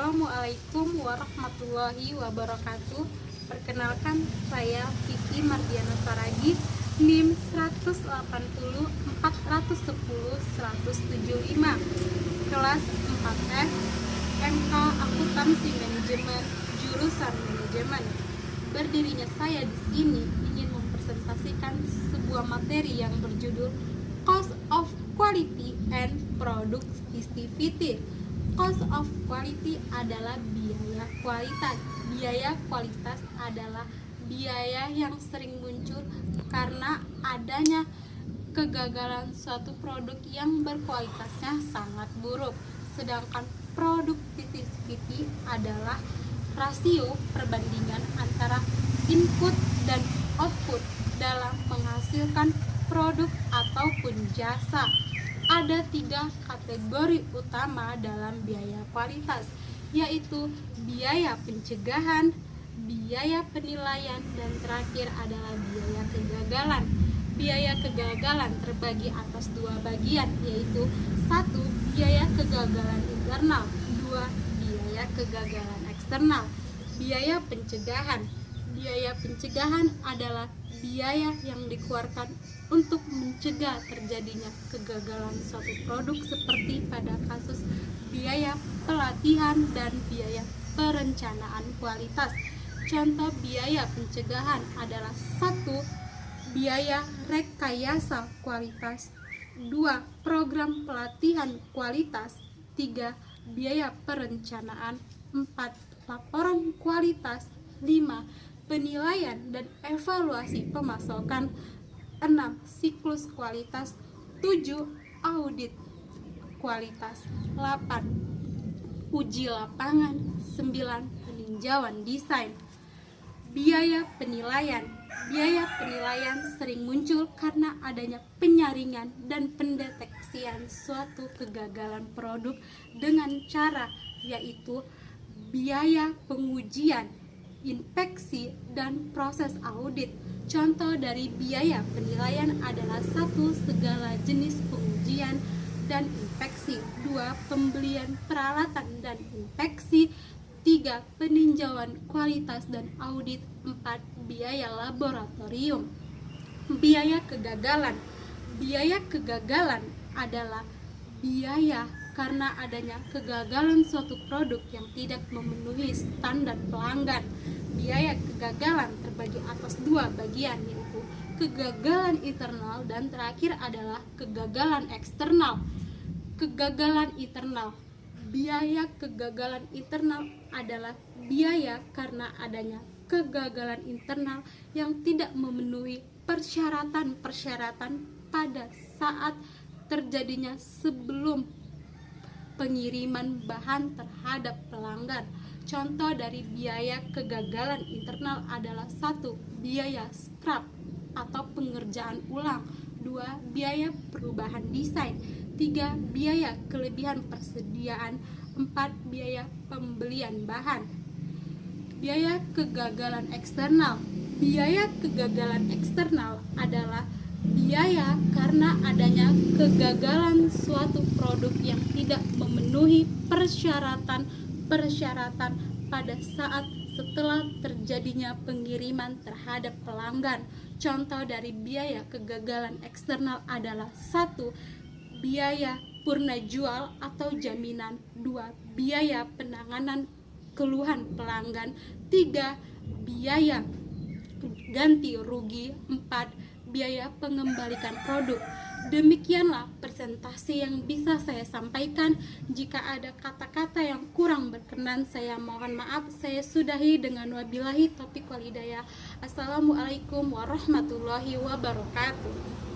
Assalamualaikum warahmatullahi wabarakatuh. Perkenalkan, saya Vicky Mardiana Saragi, NIM 180 410 175, kelas 4F, MK Akuntansi Manajemen, jurusan Manajemen. Berdirinya saya di sini ingin mempresentasikan sebuah materi yang berjudul Cost of Quality and Productivity. Cost of quality adalah biaya kualitas. Biaya kualitas adalah biaya yang sering muncul karena adanya kegagalan suatu produk yang berkualitasnya sangat buruk. Sedangkan productivity adalah rasio perbandingan antara input dan output dalam menghasilkan produk ataupun jasa. Ada 3 kategori utama dalam biaya kualitas, yaitu biaya pencegahan, biaya penilaian, dan terakhir adalah biaya kegagalan. Biaya kegagalan terbagi atas 2 bagian, yaitu 1. Biaya kegagalan internal, 2. Biaya kegagalan eksternal. Biaya pencegahan. Biaya pencegahan adalah biaya yang dikeluarkan untuk mencegah terjadinya kegagalan suatu produk, seperti pada kasus biaya pelatihan dan biaya perencanaan kualitas. Contoh biaya pencegahan adalah 1. Biaya rekayasa kualitas, 2. Program pelatihan kualitas, 3. Biaya perencanaan, 4. Laporan kualitas, 5. Penilaian dan evaluasi pemasokan, 6. Siklus kualitas, 7. Audit kualitas, 8. Uji lapangan, 9. Peninjauan desain. Biaya penilaian. Biaya penilaian sering muncul karena adanya penyaringan dan pendeteksian suatu kegagalan produk dengan cara, yaitu biaya pengujian, inspeksi, dan proses audit. Contoh dari biaya penilaian adalah 1. Segala jenis pengujian dan inspeksi, 2. Pembelian peralatan dan inspeksi, 3. Peninjauan kualitas dan audit, 4. Biaya laboratorium. Biaya kegagalan. Biaya kegagalan adalah biaya karena adanya kegagalan suatu produk yang tidak memenuhi standar pelanggan. Biaya kegagalan terbagi atas 2 bagian, yaitu kegagalan internal dan terakhir adalah kegagalan eksternal. Kegagalan internal. Biaya kegagalan internal adalah biaya karena adanya kegagalan internal yang tidak memenuhi persyaratan-persyaratan pada saat terjadinya sebelum pengiriman bahan terhadap pelanggan. Contoh dari biaya kegagalan internal adalah 1. Biaya scrap atau pengerjaan ulang, 2. Biaya perubahan desain, 3. Biaya kelebihan persediaan, 4. Biaya pembelian bahan. Biaya kegagalan eksternal. Biaya kegagalan eksternal adalah biaya karena adanya kegagalan suatu produk yang tidak memenuhi persyaratan pada saat setelah terjadinya pengiriman terhadap pelanggan. Contoh dari biaya kegagalan eksternal adalah 1. Biaya purna jual atau jaminan, 2. Biaya penanganan keluhan pelanggan, 3. Biaya ganti rugi, 4. Biaya pengembalikan produk. Demikianlah presentasi yang bisa saya sampaikan. Jika ada kata-kata yang kurang berkenan, saya mohon maaf. Saya sudahi dengan wabillahi taufiq wal hidayah. Assalamualaikum warahmatullahi wabarakatuh.